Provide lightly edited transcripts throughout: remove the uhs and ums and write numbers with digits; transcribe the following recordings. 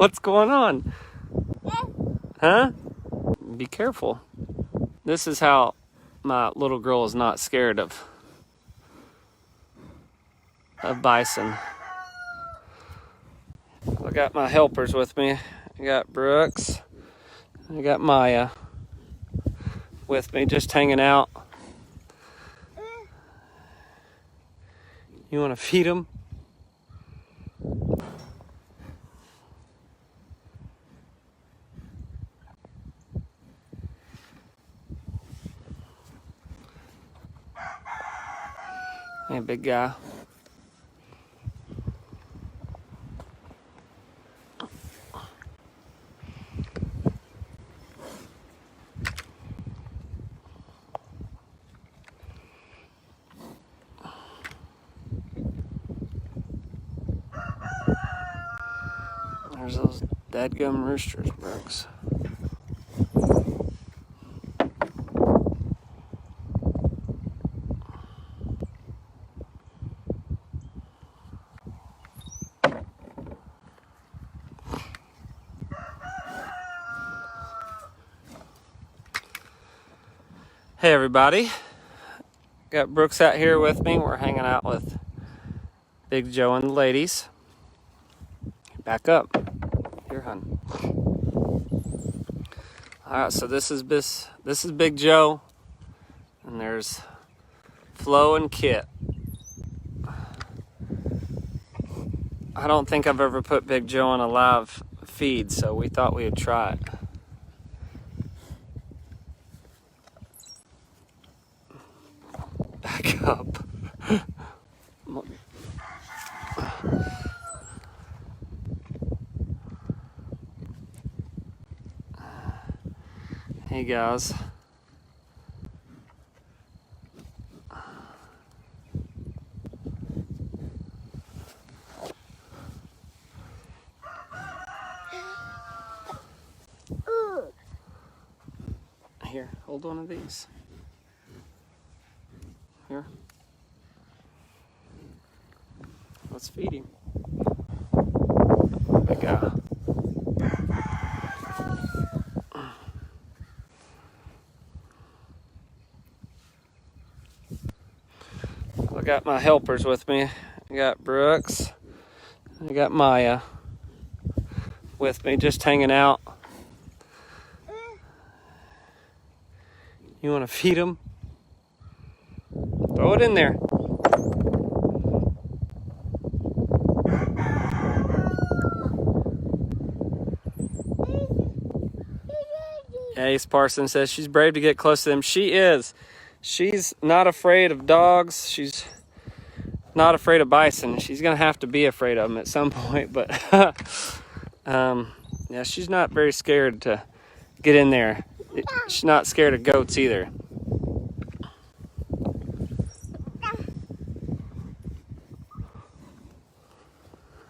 What's going on? Huh? Be careful. This is how my little girl is not scared of bison. I got my helpers with me. I got Brooks. I got Maya with me, just hanging out. You want to feed them? Hey, big guy. There's those dadgum roosters, Brooks. Hey everybody, got Brooks out here with me. We're hanging out with Big Joe and the ladies. Back up. Here, hun. Alright, so this is Big Joe, and there's Flo and Kit. I don't think I've ever put Big Joe on a live feed, so we thought we would try it. Back up. Hey guys. Here, hold one of these. Here. Let's feed him. Big guy. I got my helpers with me. I got Brooks. I got Maya with me, just hanging out. You want to feed them? Throw it in there. Ace Parson says she's brave to get close to them. She is. She's not afraid of dogs. She's not afraid of bison. She's going to have to be afraid of them at some point. But yeah, she's not very scared to get in there. She's not scared of goats either.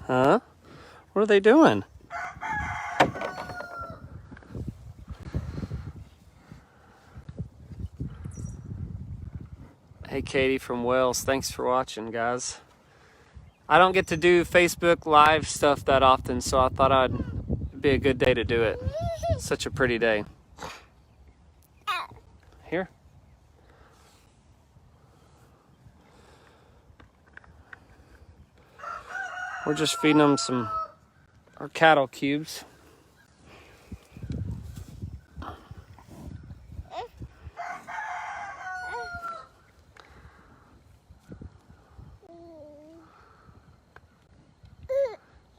Huh? What are they doing? Hey Katie from Wales, thanks for watching, guys. I don't get to do Facebook Live stuff that often, so I thought it'd be a good day to do it. It's such a pretty day. Here. We're just feeding them our cattle cubes.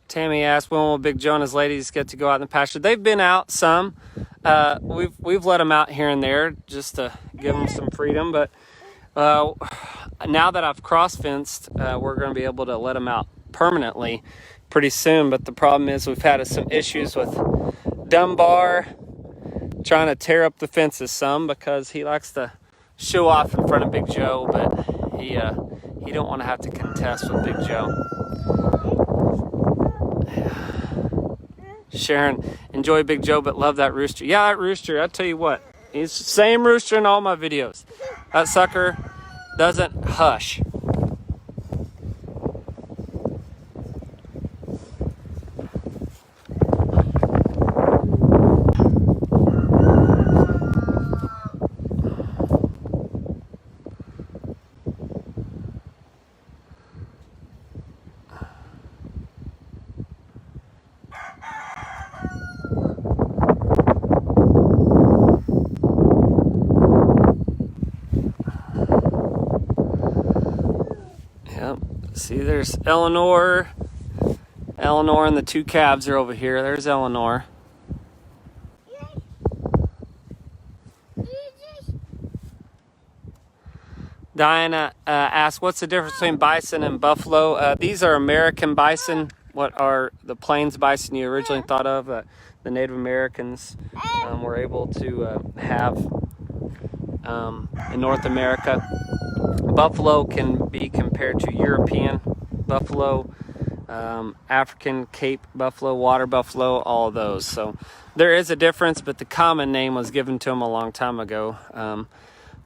Tammy asked, when will Big Jonas ladies get to go out in the pasture? They've been out some. We've let them out here and there just to give them some freedom. But now that I've cross-fenced, we're going to be able to let them out permanently pretty soon. But the problem is we've had some issues with Dunbar trying to tear up the fences some because he likes to show off in front of Big Joe, but he don't want to have to contest with Big Joe. Sharon, enjoy Big Joe, but love that rooster. Yeah, that rooster, I tell you what, he's the same rooster in all my videos. That sucker doesn't hush. See, there's Eleanor. Eleanor and the two calves are over here. There's Eleanor. Diana asked, what's the difference between bison and buffalo? These are American bison. What are the plains bison you originally thought of? The Native Americans were able to have in North America. Buffalo can be compared to European buffalo, African Cape buffalo, water buffalo, all of those. So there is a difference, but the common name was given to them a long time ago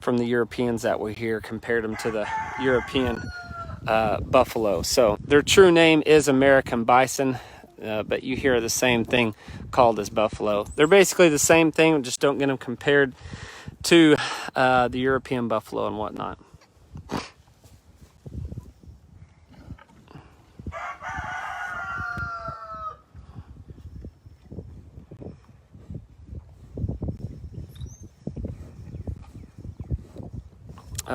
from the Europeans that were here, compared them to the European buffalo. So their true name is American bison, but you hear the same thing called as buffalo. They're basically the same thing, just don't get them compared to the European buffalo and whatnot.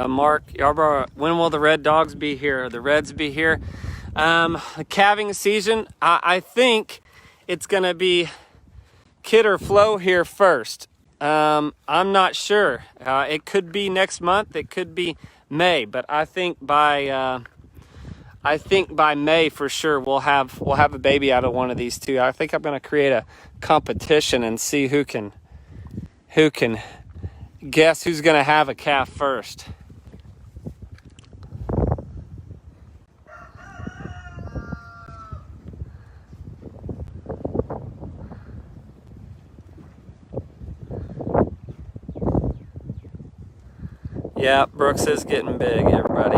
Mark Yarborough, when will the red dogs be here? The reds be here? The calving season, I think it's going to be Kid or Flo here first. I'm not sure. It could be next month. It could be May, but I think by May for sure we'll have a baby out of one of these two. I think I'm going to create a competition and see who can guess who's going to have a calf first. Yeah, Brooks is getting big, everybody.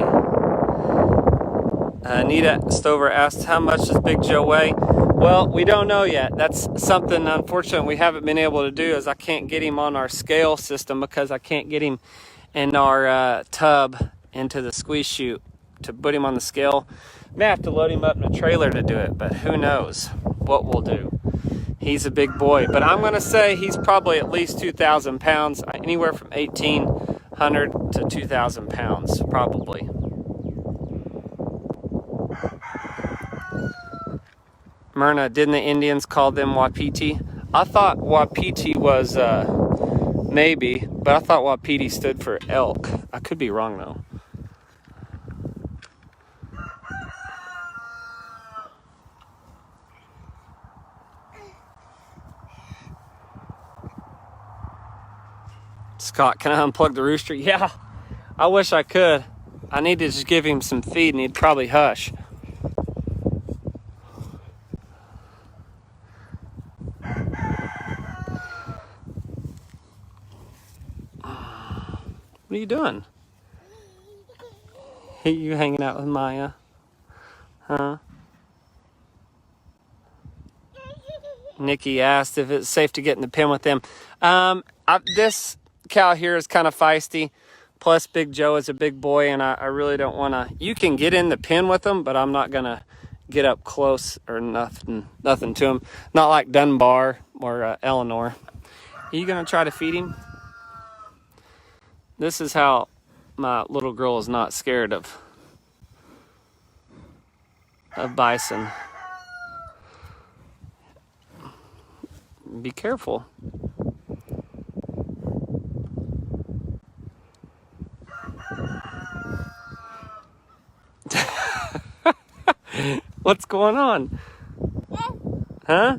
Anita Stover asked, how much does Big Joe weigh? Well, we don't know yet. That's something, unfortunately, we haven't been able to do, is I can't get him on our scale system because I can't get him in our tub into the squeeze chute to put him on the scale. May have to load him up in a trailer to do it, but who knows what we'll do. He's a big boy, but I'm going to say he's probably at least 2,000 pounds, anywhere from 1,800 to 2,000 pounds, probably. Myrna, didn't the Indians call them Wapiti? I thought Wapiti was maybe, but I thought Wapiti stood for elk. I could be wrong though. Scott, can I unplug the rooster? Yeah, I wish I could. I need to just give him some feed and he'd probably hush. What are you doing? Hey, you hanging out with Maya? Huh? Nikki asked if it's safe to get in the pen with them. This cow here is kind of feisty. Plus, Big Joe is a big boy, and I really don't want to. You can get in the pen with them, but I'm not going to get up close or nothing to him. Not like Dunbar or Eleanor. Are you going to try to feed him? This is how my little girl is not scared of bison. Be careful. What's going on? Huh?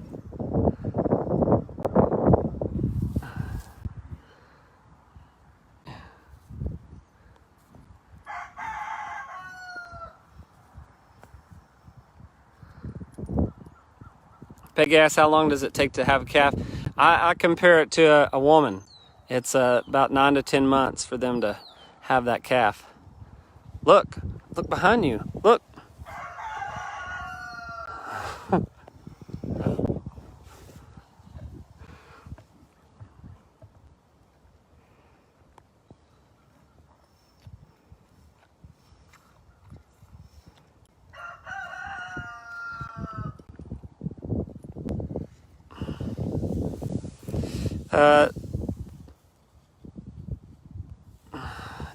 Peggy asks, how long does it take to have a calf? I compare it to a woman. It's about 9 to 10 months for them to have that calf. Look behind you. Look.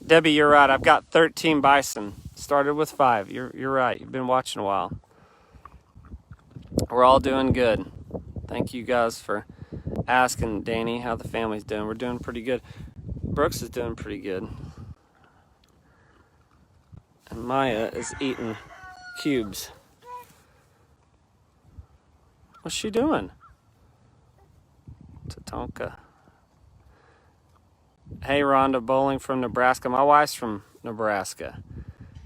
Debbie, you're right. I've got 13 bison. Started with 5. You're right. You've been watching a while. We're all doing good. Thank you guys for asking, Danny, how the family's doing. We're doing pretty good. Brooks is doing pretty good. And Maya is eating cubes. What's she doing? Tatonka. Hey, Rhonda, bowling from Nebraska. My wife's from Nebraska.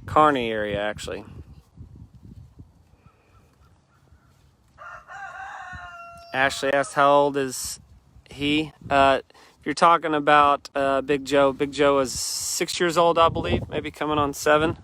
Kearney area, actually. Ashley asked how old is he? If you're talking about Big Joe is 6 years old, I believe, maybe coming on 7.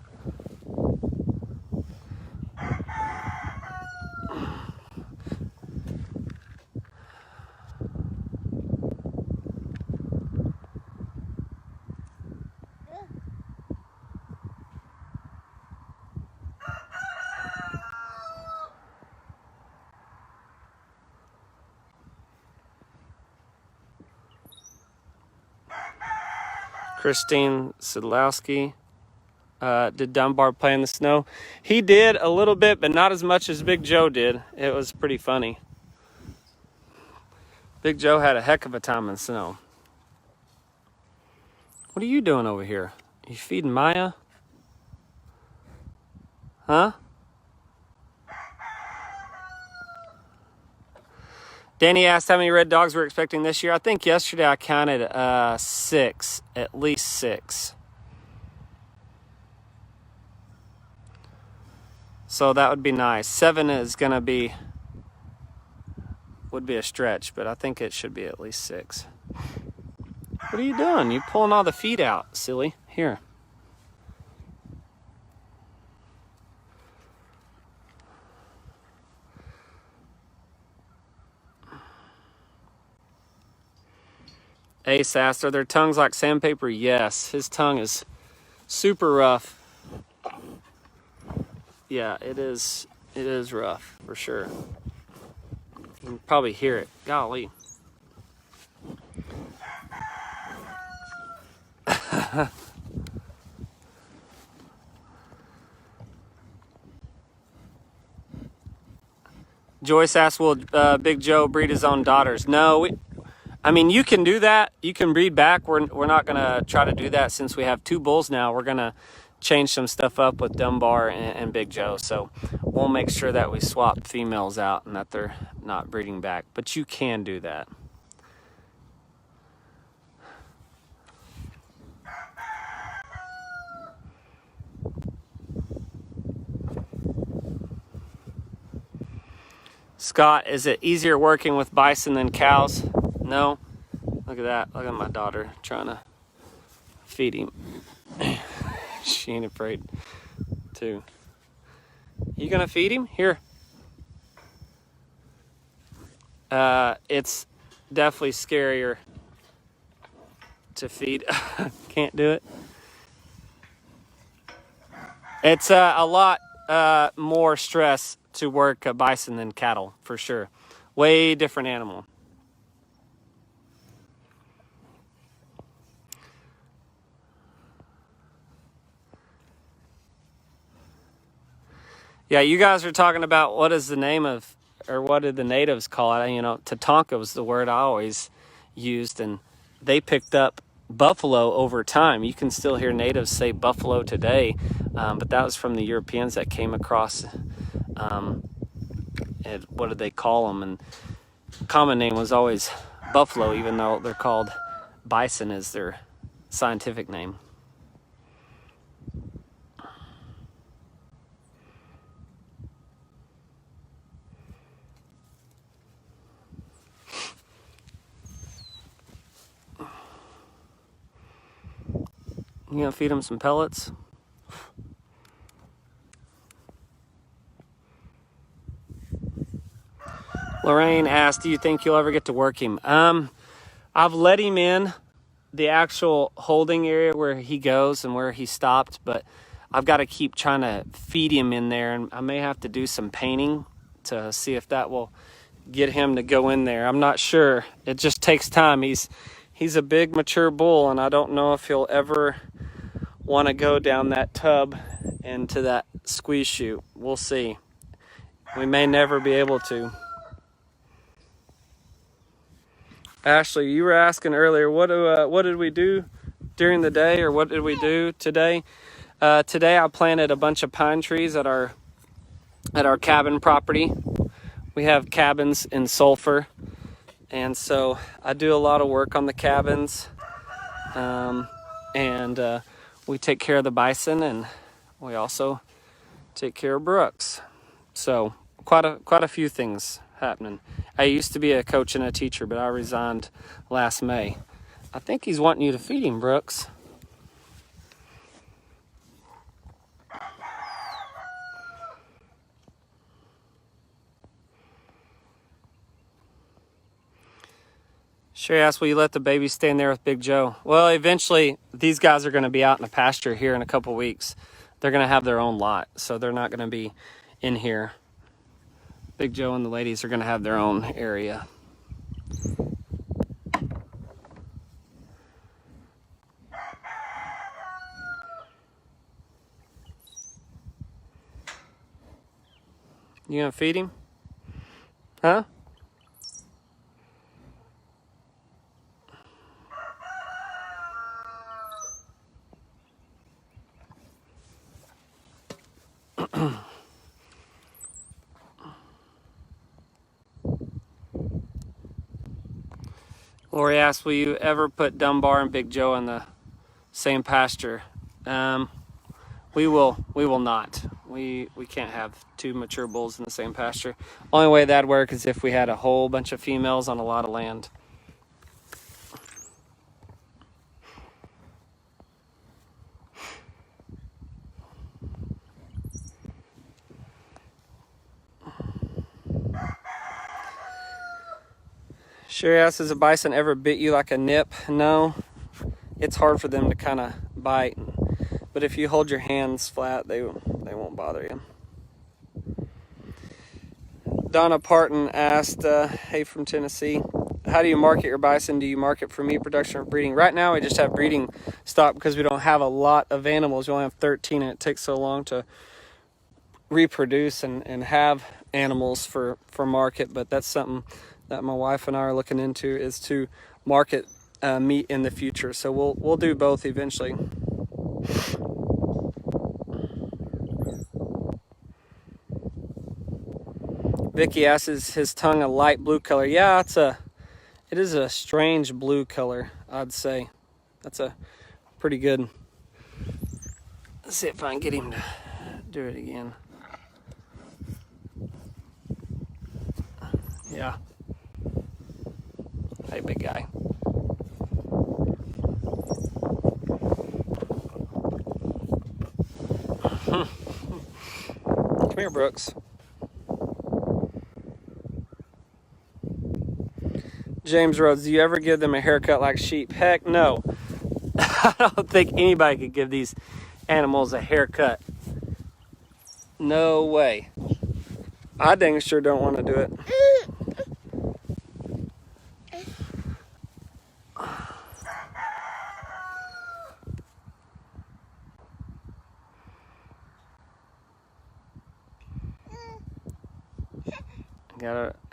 Christine Sidlowski. Did Dunbar play in the snow? He did a little bit, but not as much as Big Joe did. It was pretty funny. Big Joe had a heck of a time in the snow. What are you doing over here? You feeding Maya? Huh? Danny asked how many red dogs we're expecting this year. I think yesterday I counted 6, at least 6. So that would be nice. 7 is gonna would be a stretch, but I think it should be at least 6. What are you doing? You pulling all the feet out, silly. Here. Ace asked, are their tongues like sandpaper? Yes, his tongue is super rough. Yeah, it is rough, for sure. You can probably hear it. Golly. Joyce asked, will Big Joe breed his own daughters? No, I mean, you can do that. You can breed back. We're not going to try to do that since we have 2 bulls now. We're going to change some stuff up with Dunbar and Big Joe. So we'll make sure that we swap females out and that they're not breeding back. But you can do that. Scott, is it easier working with bison than cows? No. Look at that. Look at my daughter trying to feed him. She ain't afraid to. You gonna feed him? Here. It's definitely scarier to feed. Can't do it. It's a lot more stress to work a bison than cattle, for sure. Way different animal. Yeah, you guys are talking about what is the name of, or what did the natives call it? You know, Tatonka was the word I always used, and they picked up buffalo over time. You can still hear natives say buffalo today, but that was from the Europeans that came across. And what did they call them? And the common name was always buffalo, even though they're called bison is their scientific name. You gonna feed them some pellets? Lorraine asked, do you think you'll ever get to work him? I've let him in the actual holding area where he goes and where he stopped, but I've got to keep trying to feed him in there, and I may have to do some painting to see if that will get him to go in there. I'm not sure. It just takes time. He's a big mature bull, and I don't know if he'll ever want to go down that tub into that squeeze chute. We'll see. We may never be able to. Ashley, you were asking earlier, what did we do during the day, or what did we do today? Today I planted a bunch of pine trees at our cabin property. We have cabins in Sulphur, and so I do a lot of work on the cabins, and we take care of the bison, and we also take care of Brooks. So quite a few things happening. I used to be a coach and a teacher, but I resigned last May. I think he's wanting you to feed him, Brooks. Sherry asked, will you let the baby stay in there with Big Joe? Well, eventually these guys are going to be out in the pasture here in a couple weeks. They're going to have their own lot, so they're not going to be in here. Big Joe and the ladies are going to have their own area. You going to feed him? Huh? Lori asked, will you ever put Dunbar and Big Joe in the same pasture? We will not. We can't have two mature bulls in the same pasture. Only way that'd work is if we had a whole bunch of females on a lot of land. Sherry asks, has a bison ever bit you like a nip? No. It's hard for them to kind of bite. But if you hold your hands flat, they won't bother you. Donna Parton asked, hey from Tennessee, how do you market your bison? Do you market for meat production or breeding? Right now we just have breeding stock because we don't have a lot of animals. We only have 13 and it takes so long to reproduce and have animals for market. But that's something that my wife and I are looking into, is to market meat in the future. So we'll do both eventually. Vicky asks, is his tongue a light blue color? Yeah, it is a strange blue color, I'd say. That's a pretty good. Let's see if I can get him to do it again. Yeah. Hey, big guy. Come here, Brooks. James Rhodes, do you ever give them a haircut like sheep? Heck no. I don't think anybody could give these animals a haircut. No way. I dang sure don't want to do it.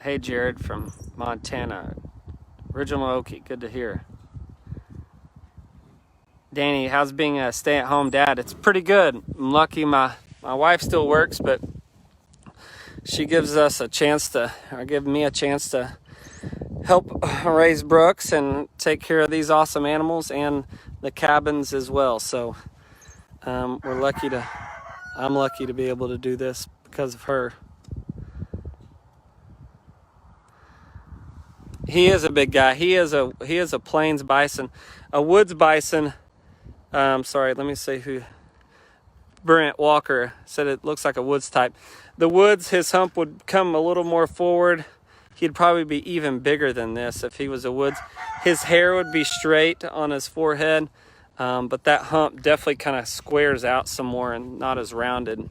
Hey Jared from Montana, original Okie, good to hear. Danny, how's being a stay-at-home dad? It's pretty good. I'm lucky my wife still works, but she gives us a chance to, or give me a chance to help raise Brooks and take care of these awesome animals and the cabins as well. So I'm lucky to be able to do this because of her. He is a big guy. He is a plains bison, a woods bison. Sorry, let me see who. Brent Walker said it looks like a woods type. The woods, his hump would come a little more forward. He'd probably be even bigger than this if he was a woods. His hair would be straight on his forehead, but that hump definitely kind of squares out some more and not as rounded.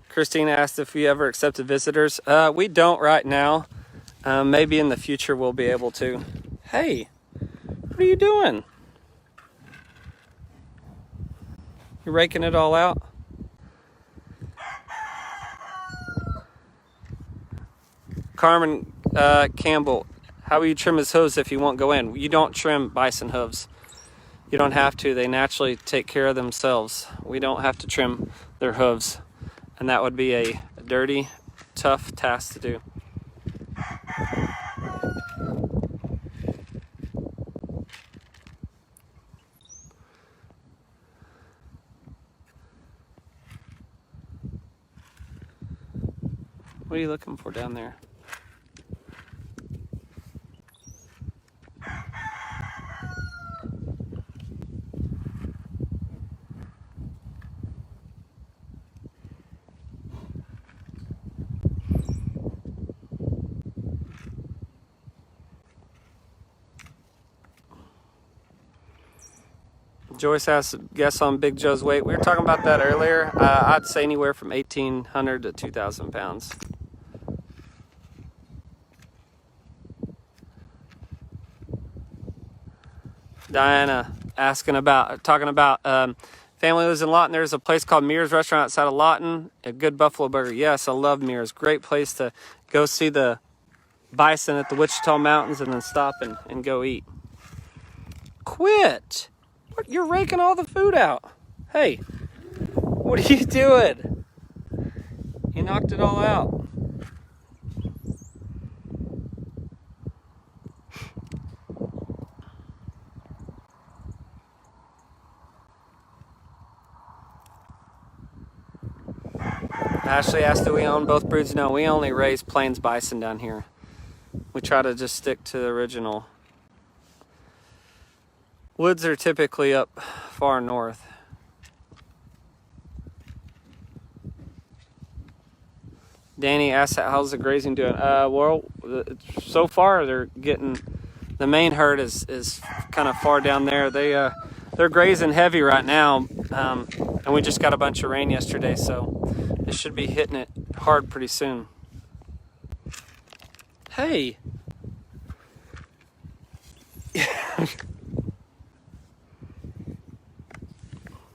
Christine asked if we ever accepted visitors. We don't right now. Maybe in the future we'll be able to. Hey, what are you doing? You raking it all out? Carmen Campbell, how will you trim his hooves if he won't go in? You don't trim bison hooves. You don't have to. They naturally take care of themselves. We don't have to trim their hooves. And that would be a dirty, tough task to do. What are you looking for down there? Joyce asked a guess on Big Joe's weight. We were talking about that earlier. I'd say anywhere from 1,800 to 2,000 pounds. Diana talking about family lives in Lawton. There's a place called Mears Restaurant outside of Lawton. A good buffalo burger. Yes, I love Mears. Great place to go see the bison at the Wichita Mountains and then stop and go eat. Quit! What? You're raking all the food out. Hey, what are you doing? You knocked it all out. Ashley asked, do we own both broods? No, we only raise plains bison down here. We try to just stick to the original. Woods are typically up far north. Danny asked, how's the grazing doing? Well, so far they're getting, the main herd is kind of far down there. They're grazing heavy right now, and we just got a bunch of rain yesterday, so they should be hitting it hard pretty soon. Hey.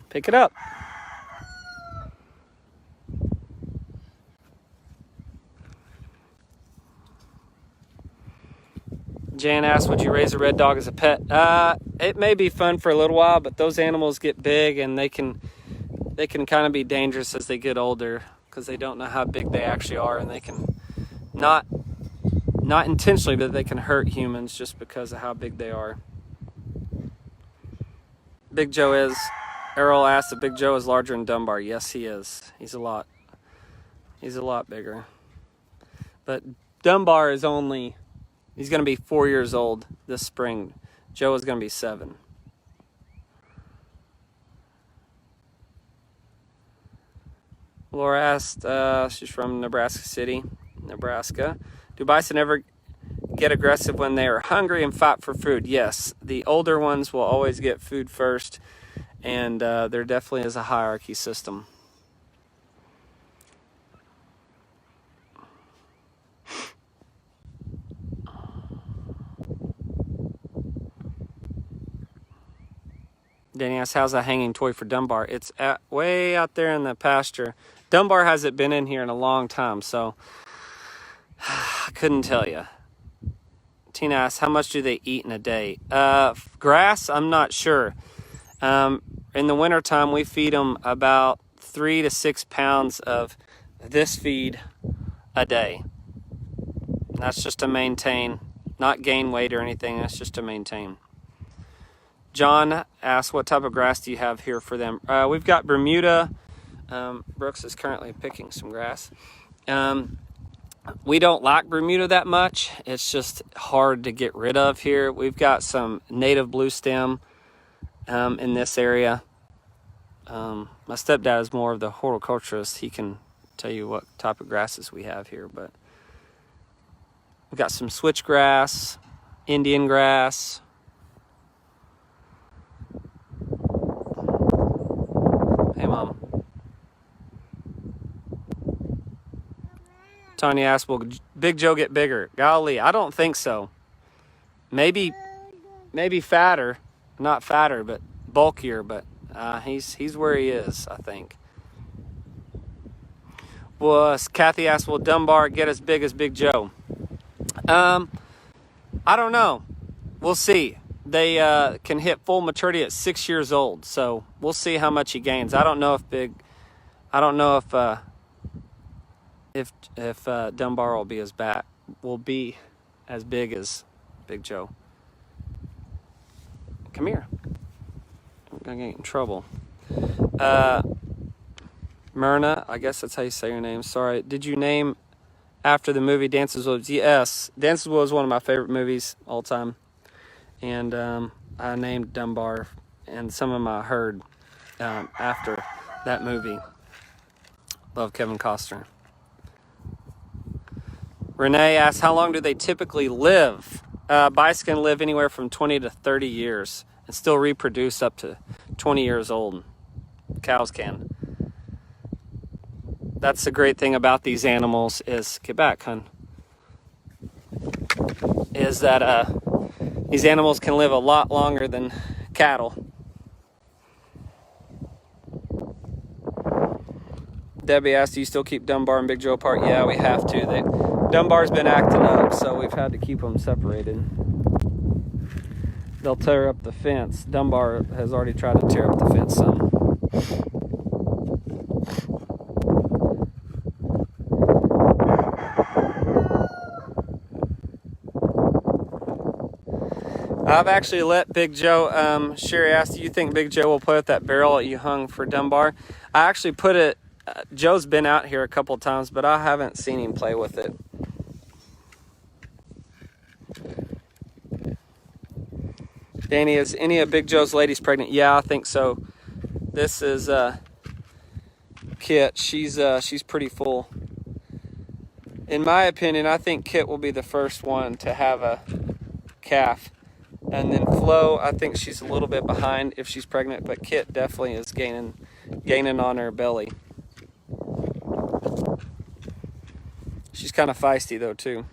Pick it up. Jan asked, would you raise a red dog as a pet? It may be fun for a little while, but those animals get big and they can kind of be dangerous as they get older because they don't know how big they actually are, and they can not intentionally, but they can hurt humans just because of how big they are. Big Joe is. Errol asked if Big Joe is larger than Dunbar. Yes, he is. He's a lot bigger. But Dunbar is only, he's going to be 4 years old this spring. Joe is going to be 7. Laura asked, she's from Nebraska City, Nebraska. Do bison ever get aggressive when they are hungry and fight for food? Yes, the older ones will always get food first. And there definitely is a hierarchy system. Danny asks, how's that hanging toy for Dunbar? It's way out there in the pasture. Dunbar hasn't been in here in a long time, so I couldn't tell you. Tina asks, how much do they eat in a day? Grass, I'm not sure. In the wintertime, we feed them about 3 to 6 pounds of this feed a day. And that's just to maintain, not gain weight or anything. That's just to maintain. John asked, what type of grass do you have here for them? We've got Bermuda. Brooks is currently picking some grass. We don't like Bermuda that much. It's just hard to get rid of here. We've got some native blue stem in this area. My stepdad is more of the horticulturist. He can tell you what type of grasses we have here, but we've got some switchgrass, Indian grass. Hey, Mom. Tanya asked, will Big Joe get bigger? Golly, I don't think so. Maybe fatter. Not fatter, but bulkier, but He's where he is, I think. Well, Kathy asked, will Dunbar get as big as Big Joe? I don't know. We'll see. They can hit full maturity at 6 years old, so we'll see how much he gains. I don't know if Dunbar will be as big as Big Joe. Come here. I'm gonna get in trouble. Myrna, I guess that's how you say your name. Sorry. Did you name after the movie Dances with Wolves? Yes. Dances with Wolves is one of my favorite movies all time. And I named Dunbar and some of my herd after that movie. Love Kevin Costner. Renee asks, how long do they typically live? Bison can live anywhere from 20 to 30 years and still reproduce up to 20 years old. Cows can. That's the great thing about these animals is, get back, hun, is that these animals can live a lot longer than cattle. Debbie asked, do you still keep Dunbar and Big Joe apart? Yeah, we have to. Dunbar's been acting up, so we've had to keep them separated. They'll tear up the fence. Dunbar has already tried to tear up the fence some. I've actually let Big Joe, Sherry asked, do you think Big Joe will play with that barrel that you hung for Dunbar? I actually put it, Joe's been out here a couple of times, but I haven't seen him play with it. Danny, is any of Big Joe's ladies pregnant? Yeah, I think so. This is Kit. She's pretty full. In my opinion, I think Kit will be the first one to have a calf. And then Flo, I think she's a little bit behind if she's pregnant, but Kit definitely is gaining on her belly. She's kind of feisty though too.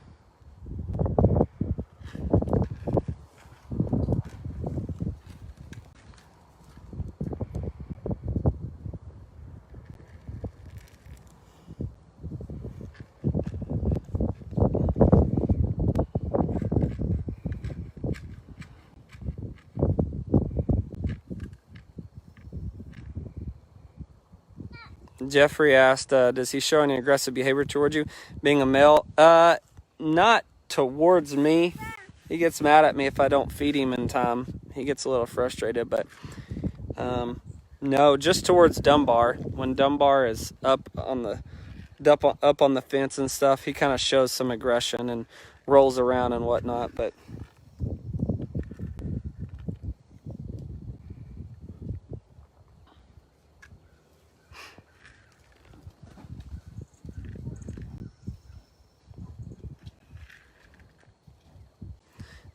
Jeffrey asked, does he show any aggressive behavior towards you, being a male? Not towards me. He gets mad at me if I don't feed him in time. He gets a little frustrated, but no, just towards Dunbar. When Dunbar is up on the fence and stuff, he kind of shows some aggression and rolls around and whatnot, but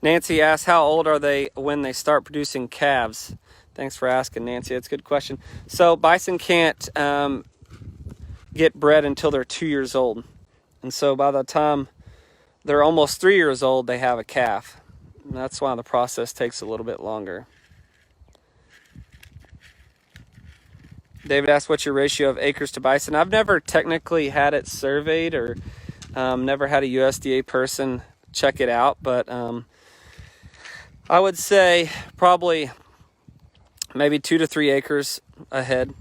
Nancy asks, how old are they when they start producing calves? Thanks for asking, Nancy. That's a good question. So bison can't get bred until they're 2 years old. And so by the time they're almost 3 years old, they have a calf. And that's why the process takes a little bit longer. David asked, what's your ratio of acres to bison? I've never technically had it surveyed or never had a USDA person check it out, but I would say probably maybe 2 to 3 acres a head.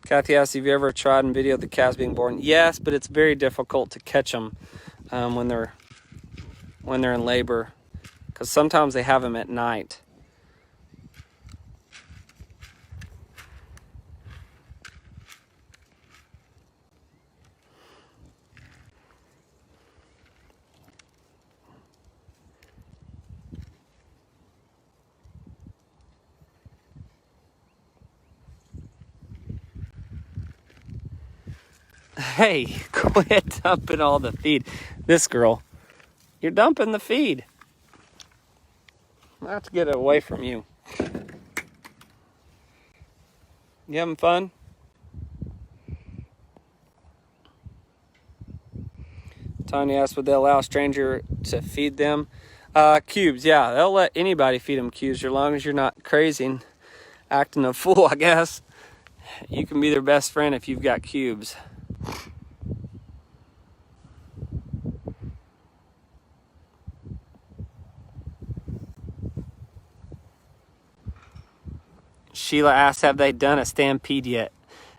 Kathy asked, have you ever tried and videoed the calves being born? Yes, but it's very difficult to catch them when they're in labor, because sometimes they have them at night. Hey, quit dumping all the feed. This girl, you're dumping the feed. I have to get it away from you. You having fun? Tanya asked, would they allow a stranger to feed them? Cubes, yeah. They'll let anybody feed them cubes as long as you're not crazy and acting a fool, I guess. You can be their best friend if you've got cubes. Sheila asks, have they done a stampede yet?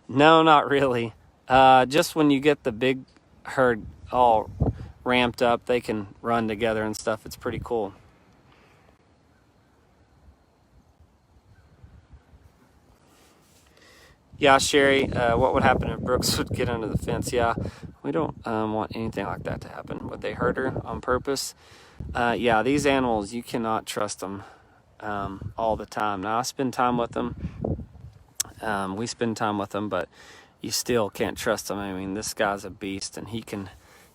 No, not really. Just when you get the big herd all ramped up, they can run together and stuff. It's pretty cool. Yeah, Sherry, what would happen if Brooks would get under the fence? Yeah, we don't want anything like that to happen. Would they hurt her on purpose? Yeah, these animals, you cannot trust them all the time. Now, I spend time with them. We spend time with them, but you still can't trust them. I mean, this guy's a beast, and he can,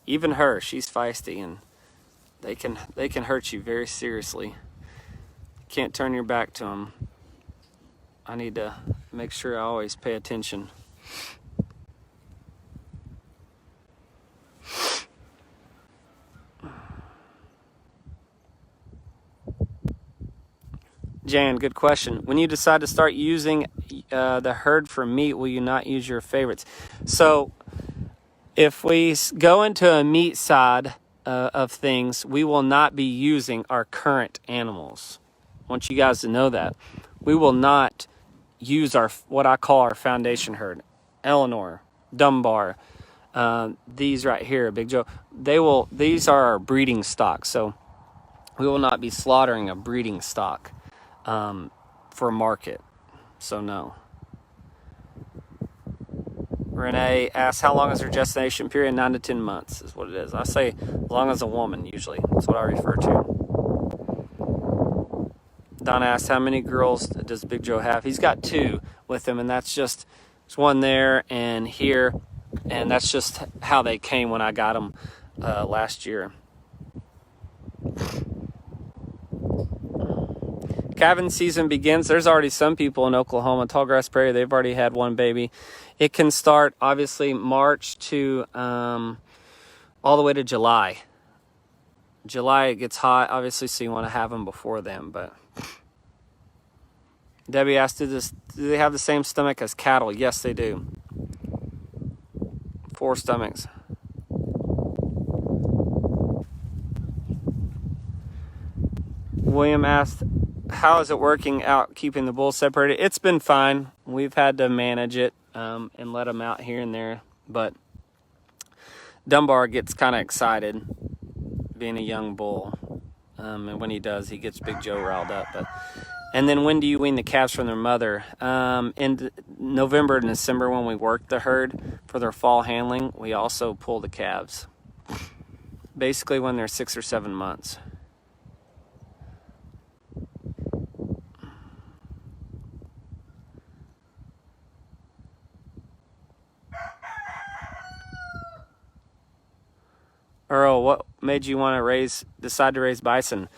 even her, she's feisty, and they can hurt you very seriously. You can't turn your back to them. I need to make sure I always pay attention. Jan, good question. When you decide to start using the herd for meat, will you not use your favorites? So if we go into a meat side of things, we will not be using our current animals. I want you guys to know that. We will not use our what I call our foundation herd. Eleanor, Dunbar, these right here, Big Joe. These are our breeding stock. So we will not be slaughtering a breeding stock for market. So no. Renee asks, how long is her gestation period? 9 to 10 months is what it is. I say as long as a woman, usually. That's what I refer to. Don asks, how many girls does Big Joe have? He's got 2 with him, and that's just, there's one there and here, and that's just how they came when I got them last year. Calving season begins. There's already some people in Oklahoma, Tallgrass Prairie, they've already had one baby. It can start, obviously, March to all the way to July. July, it gets hot, obviously, so you want to have them before then, but... Debbie asked, do they have the same stomach as cattle? Yes, they do. 4 stomachs. William asked, how is it working out keeping the bulls separated? It's been fine. We've had to manage it and let them out here and there. But Dunbar gets kind of excited being a young bull. And when he does, he gets Big Joe riled up. And then when do you wean the calves from their mother? In November and December when we work the herd for their fall handling, we also pull the calves. Basically when they're 6 or 7 months. Earl, what made you want to decide to raise bison?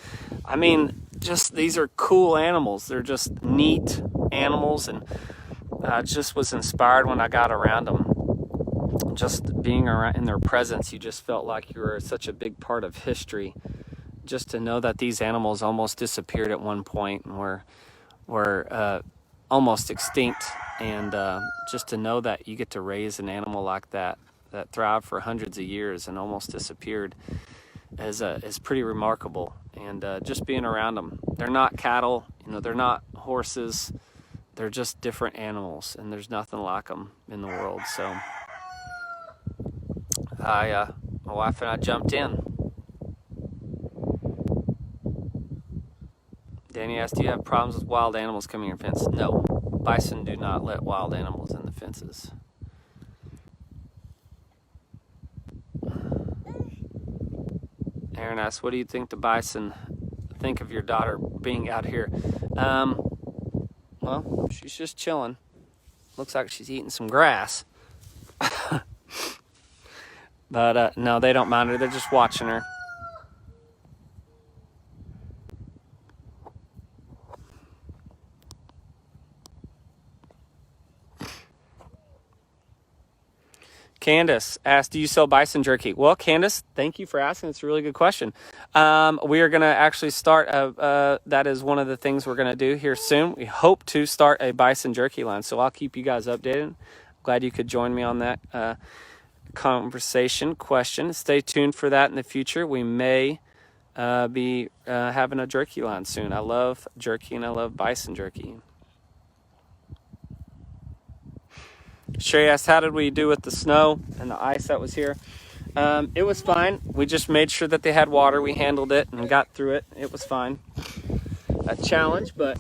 I mean, just these are cool animals. They're just neat animals, and I just was inspired when I got around them. Just being around in their presence, you just felt like you were such a big part of history. Just to know that these animals almost disappeared at one point and were almost extinct, and just to know that you get to raise an animal like that thrived for hundreds of years and almost disappeared is pretty remarkable. And just being around them, they're not cattle, they're not horses, they're just different animals, and there's nothing like them in the world. So my wife and I jumped in. Danny asked, do you have problems with wild animals coming in your fence? No, bison do not let wild animals in the fences. Aaron asks, what do you think the bison think of your daughter being out here? Well, she's just chilling. Looks like she's eating some grass. But no, they don't mind her. They're just watching her. Candace asked, do you sell bison jerky? Well, Candace, thank you for asking. It's a really good question. We are going to actually start, that is one of the things we're going to do here soon. We hope to start a bison jerky line, so I'll keep you guys updated. Glad you could join me on that conversation question. Stay tuned for that in the future. We may be having a jerky line soon. I love jerky and I love bison jerky. Sherry asked, how did we do with the snow and the ice that was here? It was fine. We just made sure that they had water. We handled it and got through it. It was fine. A challenge, but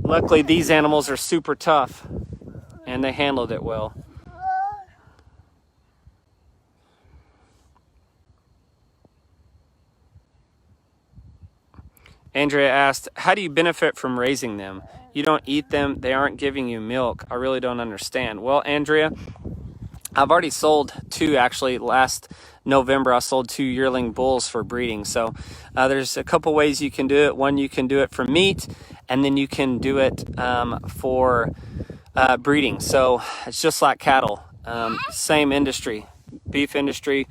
luckily these animals are super tough and they handled it well. Andrea asked, how do you benefit from raising them? You don't eat them. They aren't giving you milk. I really don't understand. Well, Andrea, I've already sold 2, actually. Last November, I sold 2 yearling bulls for breeding. So there's a couple ways you can do it. One, you can do it for meat, and then you can do it for breeding. So it's just like cattle, same industry. Beef industry,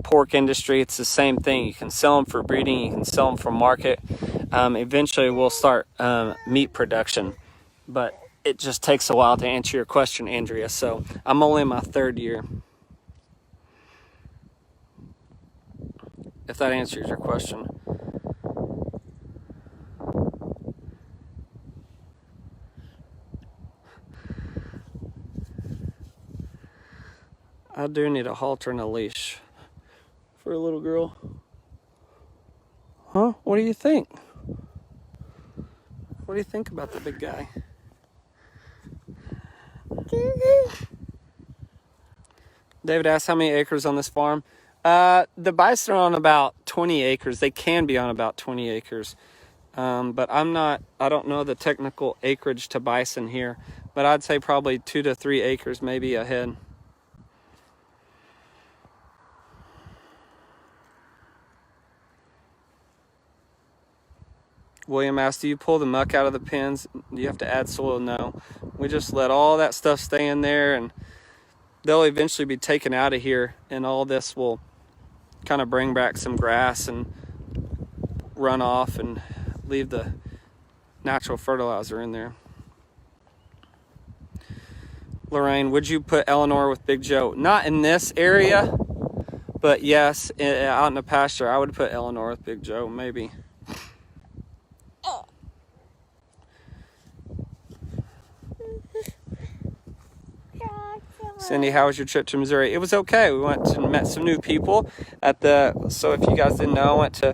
pork industry, it's the same thing. You can sell them for breeding, you can sell them for market. Eventually we'll start meat production, but it just takes a while to answer your question, Andrea. So I'm only in my 3rd year. If that answers your question. I do need a halter and a leash for a little girl. Huh? What do you think? What do you think about the big guy? David asked, how many acres on this farm? The bison are on about 20 acres. They can be on about 20 acres. But I don't know the technical acreage to bison here, but I'd say probably 2 to 3 acres, maybe a head. William asked, do you pull the muck out of the pens? Do you have to add soil? No. We just let all that stuff stay in there, and they'll eventually be taken out of here, and all this will kind of bring back some grass and run off and leave the natural fertilizer in there. Lorraine, would you put Eleanor with Big Joe? Not in this area, but yes, out in the pasture, I would put Eleanor with Big Joe, maybe. Cindy, how was your trip to Missouri? It was okay. We went and met some new people so if you guys didn't know, I went to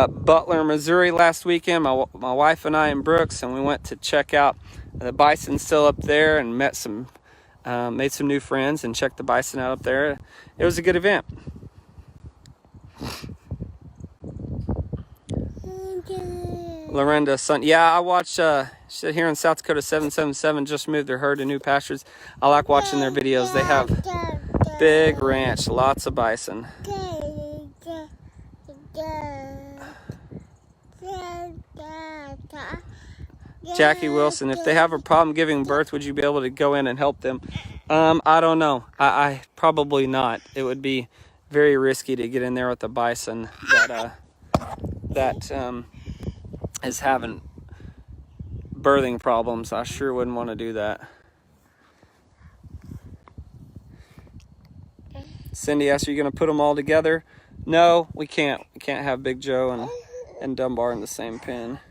Butler, Missouri last weekend, my wife and I and Brooks, and we went to check out the bison still up there and made some new friends and checked the bison out up there. It was a good event. Lorenda's son. Yeah, I watched, she here in South Dakota 777 just moved their herd to new pastures. I like watching their videos. They have big ranch, lots of bison. Jackie Wilson, if they have a problem giving birth, would you be able to go in and help them? I don't know. I probably not. It would be very risky to get in there with a bison that is having birthing problems. I sure wouldn't want to do that. Cindy asked, are you going to put them all together? No, we can't. We can't have Big Joe and Dunbar in the same pen.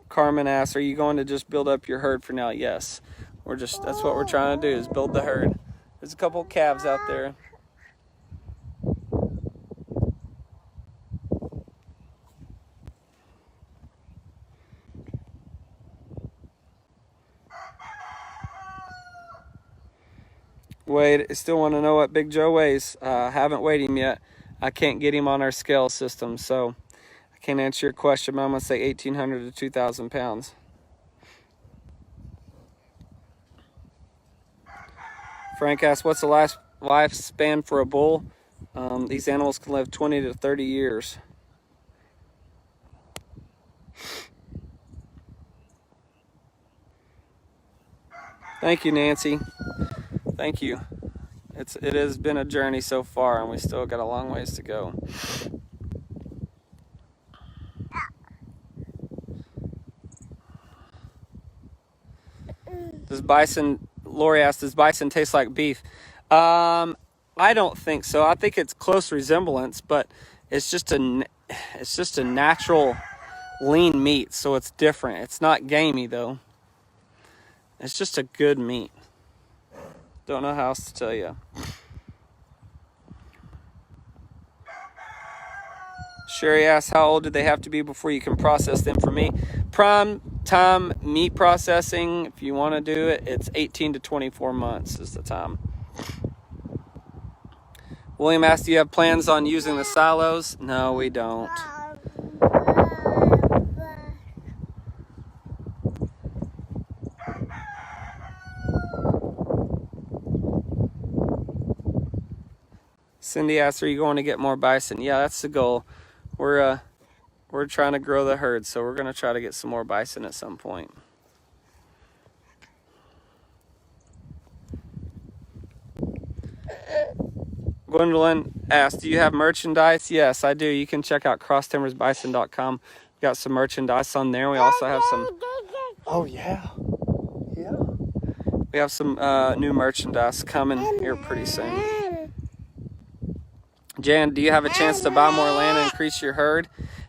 Carmen asked, are you going to just build up your herd for now? Yes. That's what we're trying to do, is build the herd. There's a couple of calves out there. Wade, I still want to know what Big Joe weighs. Haven't weighed him yet. I can't get him on our scale system, so I can't answer your question, but I'm going to say 1,800 to 2,000 pounds. Frank asked, what's the lifespan for a bull? These animals can live 20 to 30 years. Thank you, Nancy. Thank you. It has been a journey so far, and we still got a long ways to go. Lori asked, does bison taste like beef? I don't think so. I think it's close resemblance, but it's just a natural lean meat, so it's different. It's not gamey though. It's just a good meat. Don't know how else to tell you. Sherry asks, how old do they have to be before you can process them? For me, prime time meat processing, if you want to do it, it's 18 to 24 months is the time. William asked, do you have plans on using the silos? No, we don't. Cindy asked, are you going to get more bison? Yeah, that's the goal. We're trying to grow the herd, so we're going to try to get some more bison at some point. Gwendolyn asked, do you have merchandise? Yes, I do. You can check out crosstimbersbison.com. We got some merchandise on there. We also have some... Oh, yeah. Yeah. We have some new merchandise coming here pretty soon. Jan, do you have a chance to buy more land and increase your herd?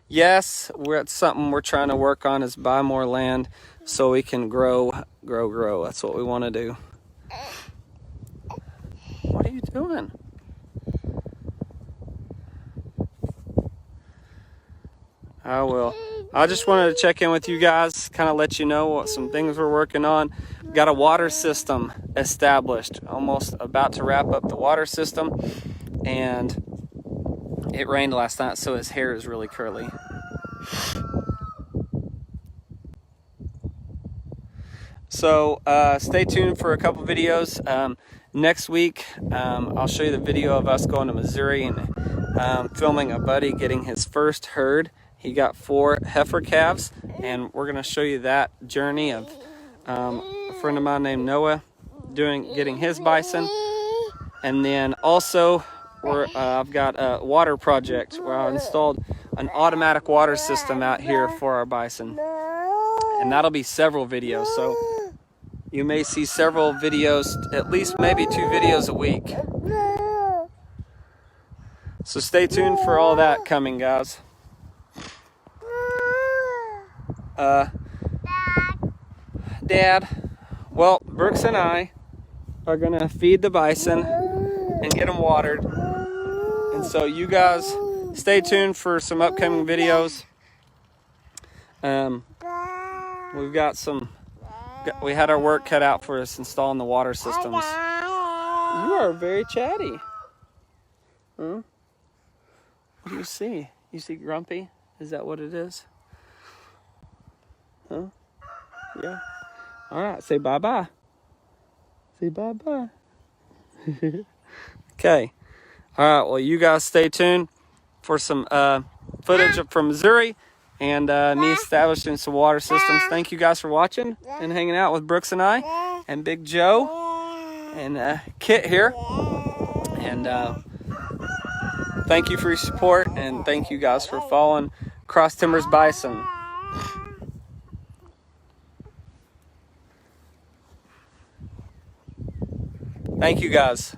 Yes, it's something we're trying to work on, is buy more land so we can grow. That's what we want to do. What are you doing? I will. I just wanted to check in with you guys, kind of let you know what some things we're working on. We've got a water system established, almost about to wrap up the water system, and it rained last night, so his hair is really curly. So stay tuned for a couple videos. Next week, I'll show you the video of us going to Missouri and filming a buddy getting his first herd. He got 4 heifer calves, and we're going to show you that journey of a friend of mine named Noah getting his bison. And then also, I've got a water project where I installed an automatic water system out here for our bison. And that'll be several videos, so you may see several videos, at least maybe 2 videos a week. So stay tuned for all that coming, guys. Dad, well, Brooks and I are gonna feed the bison and get them watered. And so you guys stay tuned for some upcoming videos. We had our work cut out for us installing the water systems. You are very chatty. Huh? What do you see? You see grumpy? Is that what it is? Huh? Yeah. All right, say bye-bye. Say bye-bye. Okay. All right, well, you guys stay tuned for some footage from Missouri and me establishing some water systems. Thank you guys for watching and hanging out with Brooks and I and Big Joe and Kit here. And thank you for your support, and thank you guys for following Cross Timbers Bison. Thank you guys.